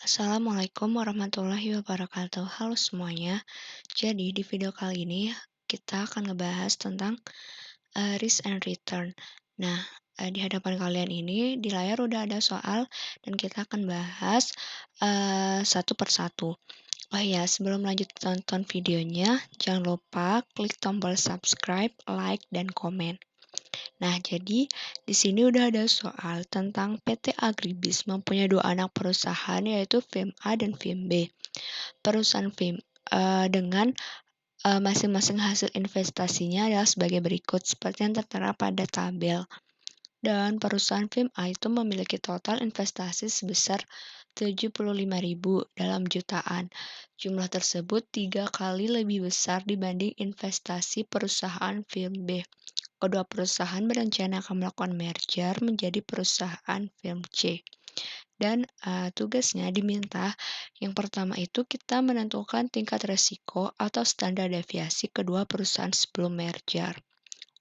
Assalamualaikum warahmatullahi wabarakatuh. Halo semuanya. Jadi di video kali ini kita akan ngebahas tentang risk and return. Nah, di hadapan kalian ini di layar udah ada soal dan kita akan bahas satu persatu. Oh ya, sebelum lanjut tonton videonya, jangan lupa klik tombol subscribe, like, dan komen. Nah, jadi di sini udah ada soal tentang PT Agribis mempunyai dua anak perusahaan yaitu FIM A dan FIM B. Perusahaan FIM dengan masing-masing hasil investasinya adalah sebagai berikut seperti yang tertera pada tabel. Dan perusahaan FIM A itu memiliki total investasi sebesar 75.000 dalam jutaan. Jumlah tersebut 3 kali lebih besar dibanding investasi perusahaan FIM B. Kedua perusahaan berencana akan melakukan merger menjadi perusahaan film C. Dan tugasnya diminta yang pertama itu kita menentukan tingkat resiko atau standar deviasi kedua perusahaan sebelum merger.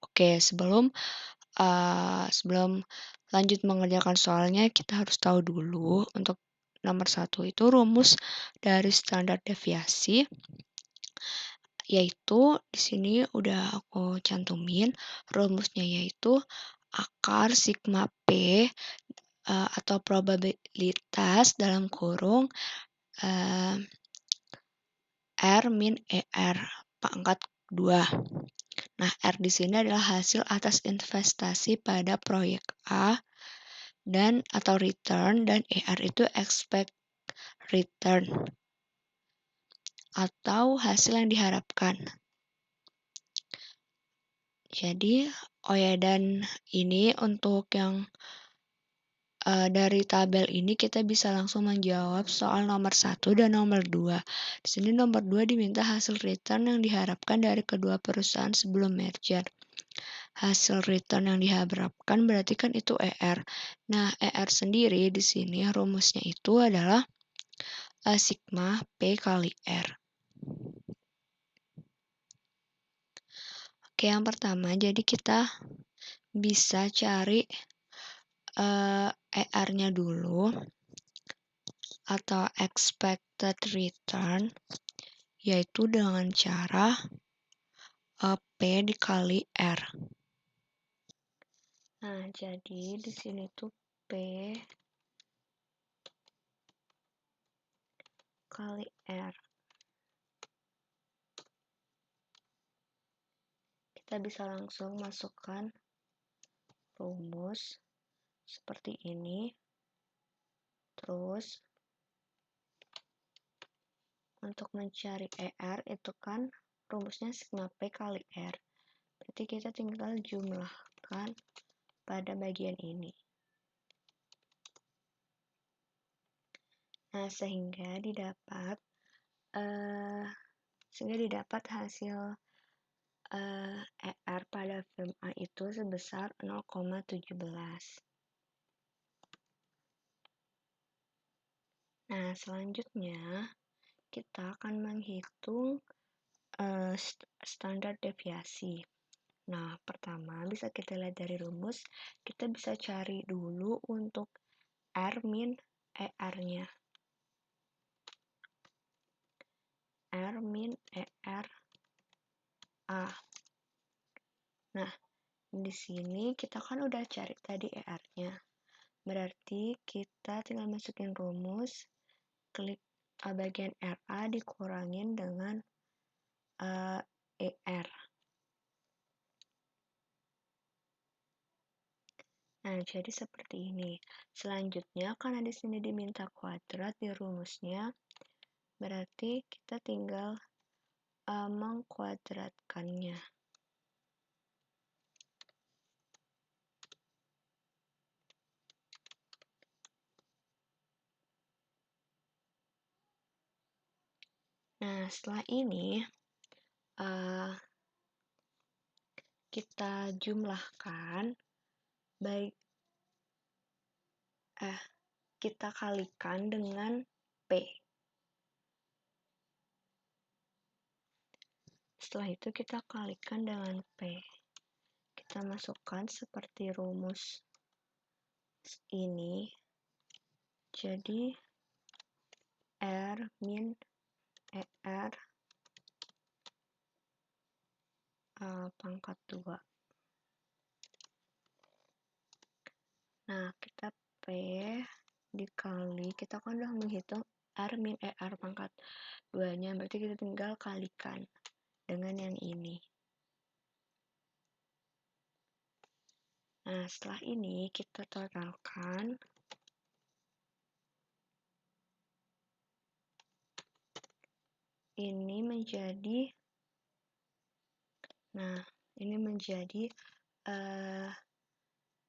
Oke, sebelum lanjut mengerjakan soalnya, kita harus tahu dulu untuk nomor satu itu rumus dari standar deviasi, yaitu di sini udah aku cantumin rumusnya, yaitu akar sigma P atau probabilitas dalam kurung eh, R min ER pangkat 2. Nah, R di sini adalah hasil atas investasi pada proyek A dan atau return, dan ER itu expect return atau hasil yang diharapkan. Jadi, oh ya, dan ini untuk yang dari tabel ini kita bisa langsung menjawab soal nomor 1 dan nomor 2. Di sini nomor 2 diminta hasil return yang diharapkan dari kedua perusahaan sebelum merger. Hasil return yang diharapkan berarti kan itu ER. Nah, ER sendiri di sini rumusnya itu adalah sigma P kali R. Oke, yang pertama, jadi kita bisa cari ER-nya dulu atau expected return, yaitu dengan cara P dikali R. Nah, jadi di sini tuh P kali R. Kita bisa langsung masukkan rumus seperti ini. Terus untuk mencari ER itu kan rumusnya sigma P kali R. Berarti kita tinggal jumlahkan pada bagian ini. Nah, sehingga didapat hasil ER pada film A itu sebesar 0,17. Nah, selanjutnya kita akan menghitung standar deviasi. Nah, pertama bisa kita lihat dari rumus, kita bisa cari dulu untuk R min ER-nya. R min ER A. Nah, di sini kita kan udah cari tadi ER-nya. Berarti kita tinggal masukin rumus, klik bagian RA dikurangin dengan ER. Nah, jadi seperti ini. Selanjutnya, karena di sini diminta kuadrat di rumusnya, berarti kita tinggal mengkuadratkannya. Nah, setelah ini kita jumlahkan, kita kalikan dengan P. Setelah itu kita kalikan dengan P. Kita masukkan seperti rumus ini. Jadi R min ER pangkat 2. Nah, kita P dikali, kita kan udah menghitung R min ER pangkat 2-nya, berarti kita tinggal kalikan dengan yang ini. Nah, setelah ini kita totalkan. Ini menjadi,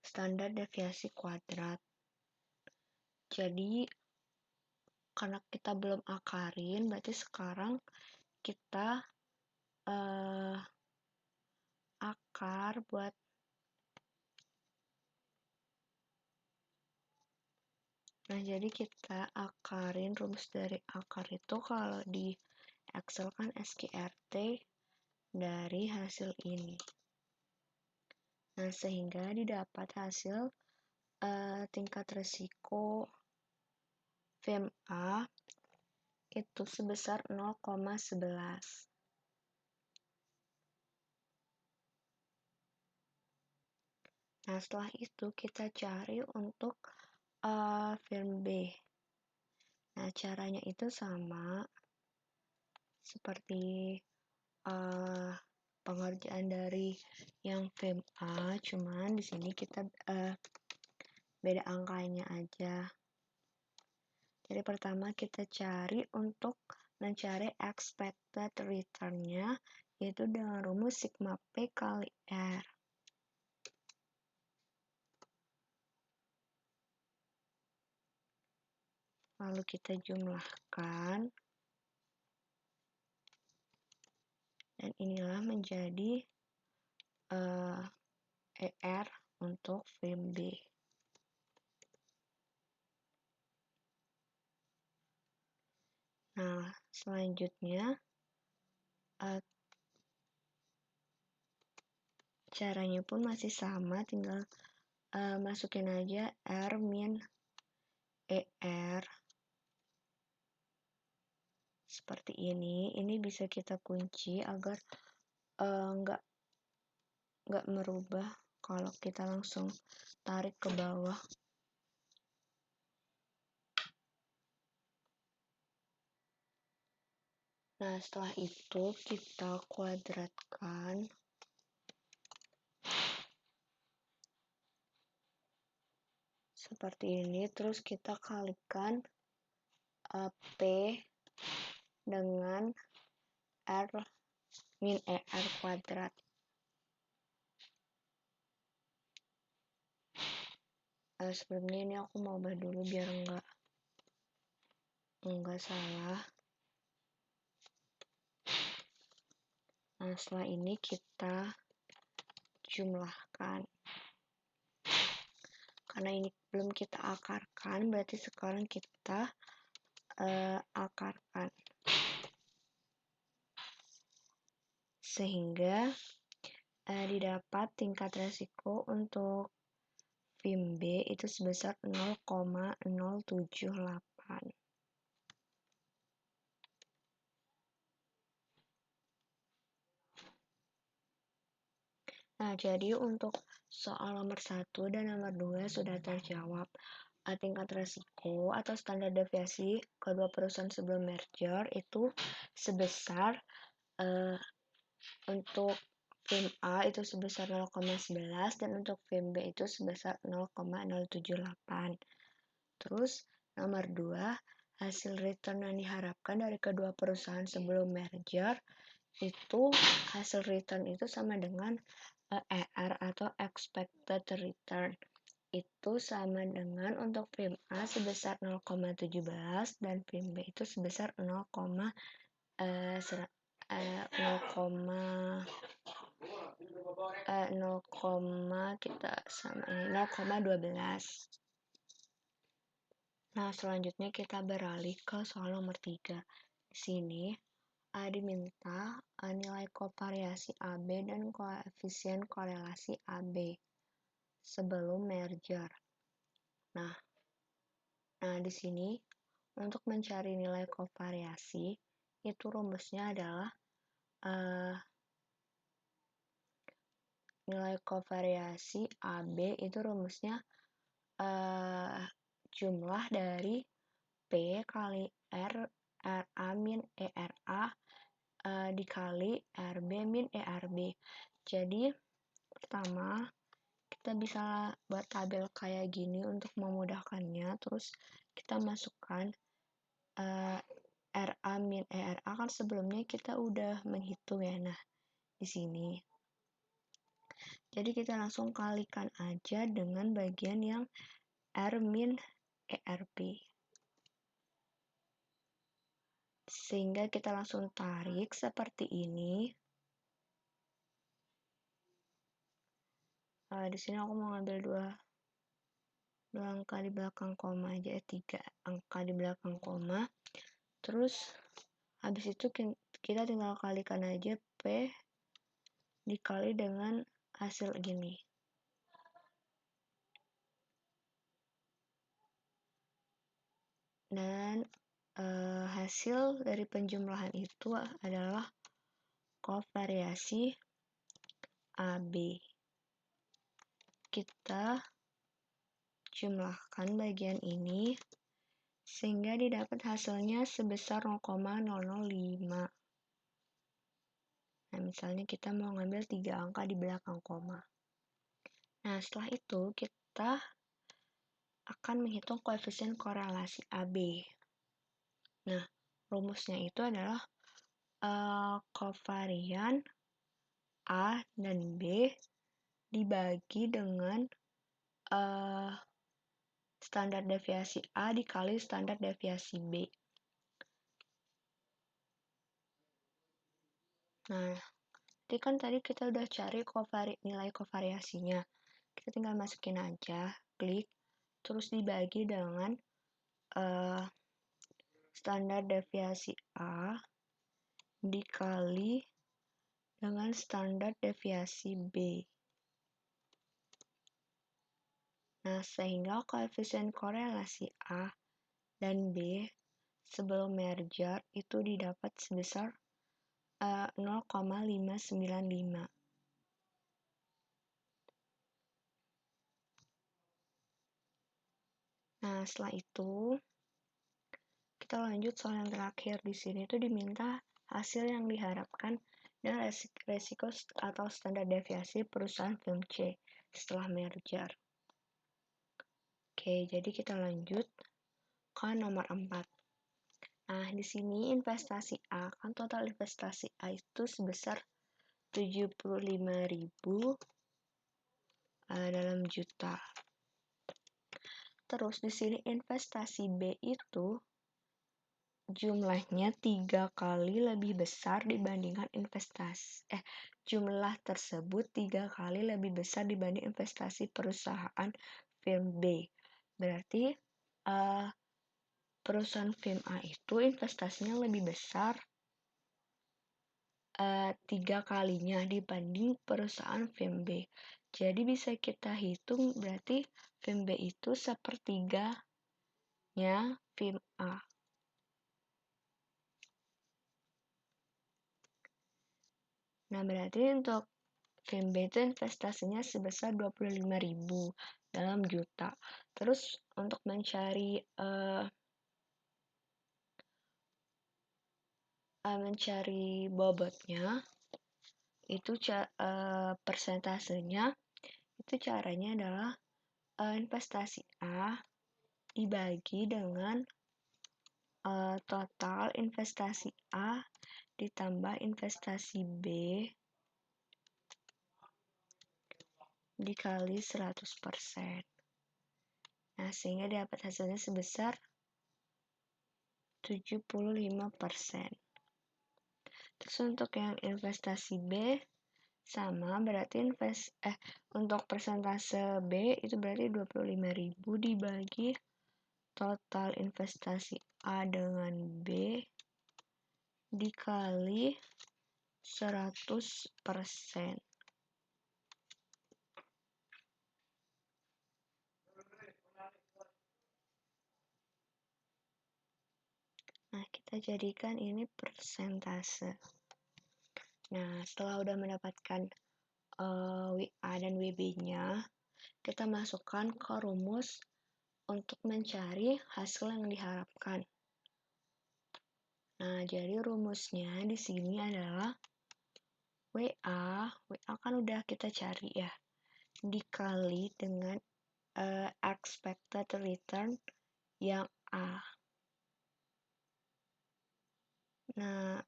standar deviasi kuadrat. Jadi, karena kita belum akarin, berarti sekarang kita akar buat jadi kita akarin, rumus dari akar itu kalau di Excel kan SQRT dari hasil ini. Nah, sehingga didapat hasil tingkat resiko VMA itu sebesar 0,11. Nah, setelah itu kita cari untuk film B. Nah, caranya itu sama seperti pengerjaan dari yang film A, cuman di sini kita beda angkanya aja. Jadi pertama kita cari untuk mencari expected return-nya, yaitu dengan rumus sigma P kali R. Lalu kita jumlahkan. Dan inilah menjadi ER untuk film B. Nah, selanjutnya caranya pun masih sama, tinggal masukin aja R min ER seperti ini. Ini bisa kita kunci agar nggak merubah kalau kita langsung tarik ke bawah. Nah, setelah itu kita kuadratkan. Seperti ini, terus kita kalikan P dengan R min ER kuadrat. Sebelumnya ini aku mau ubah dulu biar enggak salah. Nah, setelah ini kita jumlahkan. Karena ini belum kita akarkan, berarti sekarang kita akarkan. Sehingga didapat tingkat resiko untuk film B itu sebesar 0,078. Nah, jadi untuk soal nomor 1 dan nomor 2 sudah terjawab. Tingkat resiko atau standar deviasi kedua perusahaan sebelum merger itu sebesar untuk film A itu sebesar 0,11 dan untuk film B itu sebesar 0,078. Terus nomor 2, hasil return yang diharapkan dari kedua perusahaan sebelum merger itu hasil return itu sama dengan ER atau expected return. Itu sama dengan untuk film A sebesar 0,17 dan film B itu sebesar 0,12. Nah, selanjutnya kita beralih ke soal nomor 3. Di sini diminta nilai kovariasi AB dan koefisien korelasi AB sebelum merger. Nah, di sini untuk mencari nilai kovariasi, itu rumusnya adalah nilai kovariasi AB itu rumusnya jumlah dari P kali RA min ERA dikali RB min ERB. Jadi, pertama, kita bisa buat tabel kayak gini untuk memudahkannya. Terus, kita masukkan RA min ERA kan sebelumnya kita udah menghitung ya. Nah, di sini. Jadi, kita langsung kalikan aja dengan bagian yang R min ERB. Sehingga kita langsung tarik seperti ini. Di sini aku mau ngambil dua angka di belakang koma aja, 3 angka di belakang koma. Terus habis itu kita tinggal kalikan aja P dikali dengan hasil gini. Dan hasil dari penjumlahan itu adalah kovariasi AB. Kita jumlahkan bagian ini sehingga didapat hasilnya sebesar 0,005. Nah, misalnya kita mau ngambil 3 angka di belakang koma. Nah, setelah itu kita akan menghitung koefisien korelasi AB. Nah, rumusnya itu adalah kovarian A dan B dibagi dengan standar deviasi A dikali standar deviasi B. Nah, jadi kan tadi kita udah cari nilai kovariasinya. Kita tinggal masukin aja, klik, terus dibagi dengan standar deviasi A dikali dengan standar deviasi B. Nah, sehingga koefisien korelasi A dan B sebelum merger itu didapat sebesar 0,595. Nah, setelah itu kita lanjut soal yang terakhir. Di sini tuh diminta hasil yang diharapkan dan resiko atau standar deviasi perusahaan film C setelah merger. Oke, jadi kita lanjut ke nomor 4. Nah, di sini investasi A, kan total investasi A itu sebesar 75.000 dalam juta. Terus di sini investasi B itu jumlahnya 3 kali lebih besar dibandingkan jumlah tersebut 3 kali lebih besar dibanding investasi perusahaan film B. Berarti perusahaan film A itu investasinya lebih besar 3 kalinya dibanding perusahaan film B. Jadi bisa kita hitung berarti film B itu sepertiganya film A. Nah, berarti untuk film B itu investasinya sebesar 25.000 dalam juta. Terus untuk mencari bobotnya itu persentasenya itu caranya adalah investasi A dibagi dengan total investasi A ditambah investasi B dikali 100%. Nah, sehingga dapat hasilnya sebesar 75%. Terus untuk yang investasi B sama berarti untuk persentase B itu berarti 25.000 dibagi total investasi A dengan B dikali 100%. kita jadikan ini persentase. Nah, setelah udah mendapatkan WA dan WB-nya, kita masukkan ke rumus untuk mencari hasil yang diharapkan. Nah, jadi rumusnya di sini adalah WA kan udah kita cari ya, dikali dengan expected return yang A. Nah,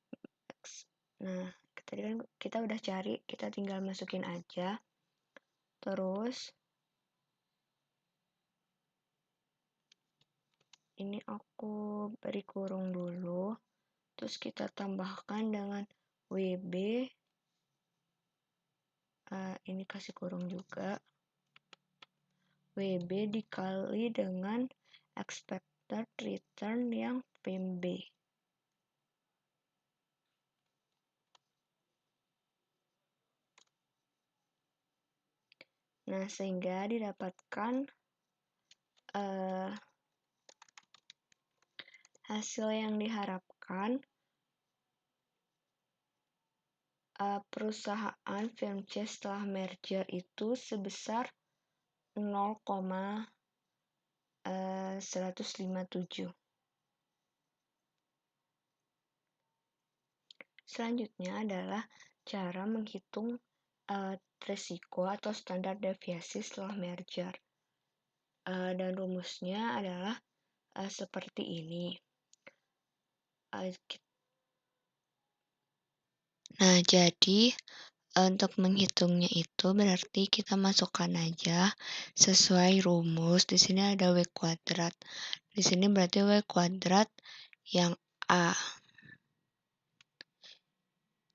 tadi kan kita udah cari, kita tinggal masukin aja. Terus ini aku beri kurung dulu. Terus kita tambahkan dengan WB. Ini kasih kurung juga. WB dikali dengan expected return yang PMB. Nah, sehingga didapatkan hasil yang diharapkan perusahaan VMC setelah merger itu sebesar 0,157. Selanjutnya adalah cara menghitung risiko atau standar deviasi setelah merger. Dan rumusnya adalah seperti ini. Nah, jadi untuk menghitungnya itu berarti kita masukkan aja sesuai rumus. Di sini ada W kuadrat. Di sini berarti W kuadrat yang A.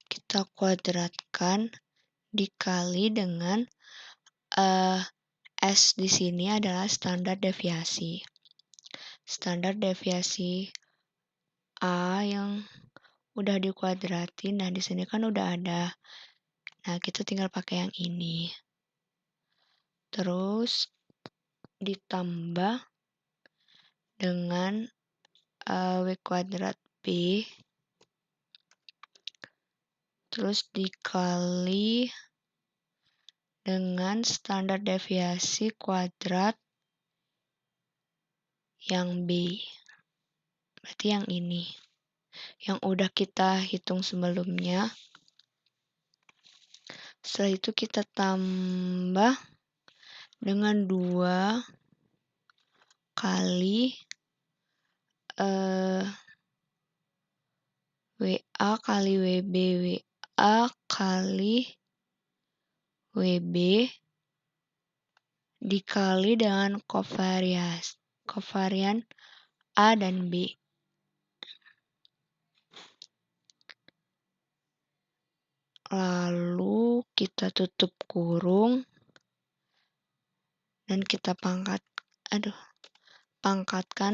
Kita kuadratkan dikali dengan S di sini adalah standar deviasi. Standar deviasi A yang udah dikuadratin. Nah, di sini kan udah ada. Nah, kita tinggal pakai yang ini. Terus ditambah dengan W kuadrat B. Terus dikali dengan standar deviasi kuadrat yang B. Berarti yang ini. Yang udah kita hitung sebelumnya. Setelah itu kita tambah dengan 2 kali WA kali WB, WA kali WB dikali dengan kovarian A dan B. Lalu kita tutup kurung dan kita pangkatkan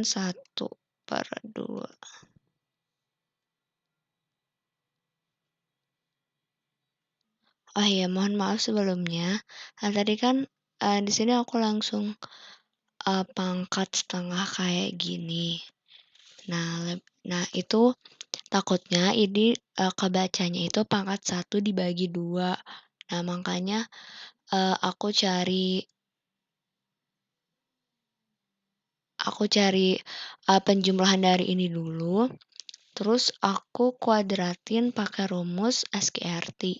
1/2. Oh iya, mohon maaf sebelumnya. Nah, tadi kan di sini aku langsung pangkat setengah kayak gini. Nah, itu takutnya ini kebacanya itu pangkat 1 dibagi 2. Nah, makanya aku cari penjumlahan dari ini dulu. Terus aku kuadratin pakai rumus SQRT.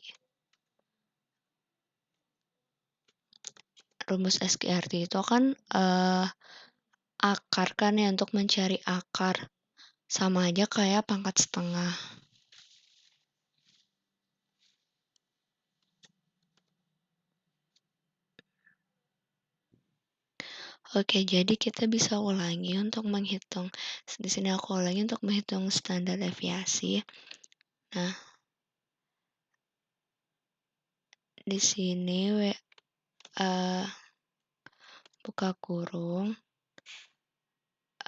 Rumus SQRT itu kan akar kan ya, untuk mencari akar. Sama aja kayak pangkat setengah. Oke, jadi kita bisa ulangi untuk menghitung. Di sini aku ulangi untuk menghitung standar deviasi. Nah, di sini buka kurung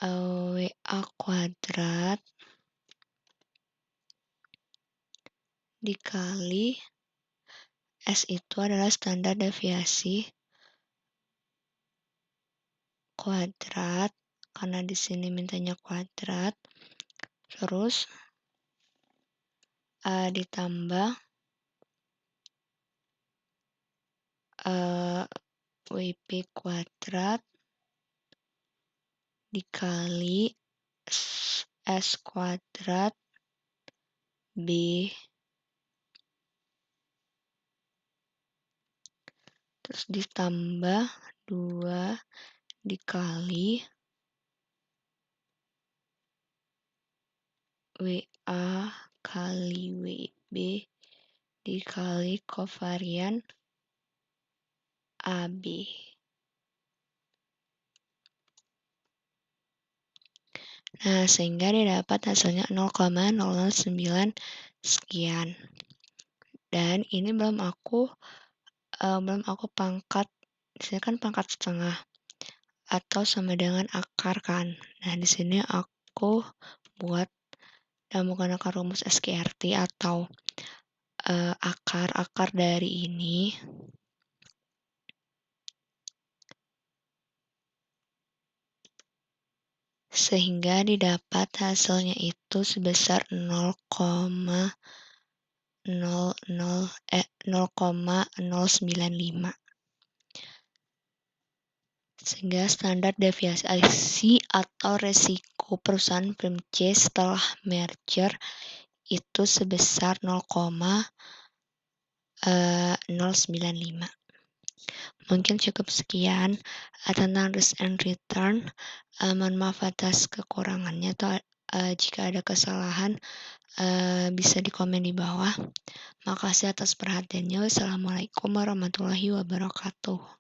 WA kuadrat dikali S itu adalah standar deviasi kuadrat, karena di sini mintanya kuadrat, terus, ditambah, eee, WP kuadrat dikali S kuadrat B, terus ditambah 2 dikali WA kali WB dikali kovarian AB. Nah, sehingga didapat hasilnya 0,009 sekian. Dan ini belum aku pangkat, di sini kan pangkat setengah atau sama dengan akar kan. Nah, di sini aku buat dan menggunakan rumus SQRT atau akar dari ini sehingga didapat hasilnya itu sebesar 0,095. Sehingga standar deviasi atau resiko perusahaan Prim C setelah merger itu sebesar 0,095. Mungkin cukup sekian tentang risk and return. Mohon maaf atas kekurangannya atau jika ada kesalahan bisa dikomen di bawah. Makasih atas perhatiannya. Wassalamualaikum warahmatullahi wabarakatuh.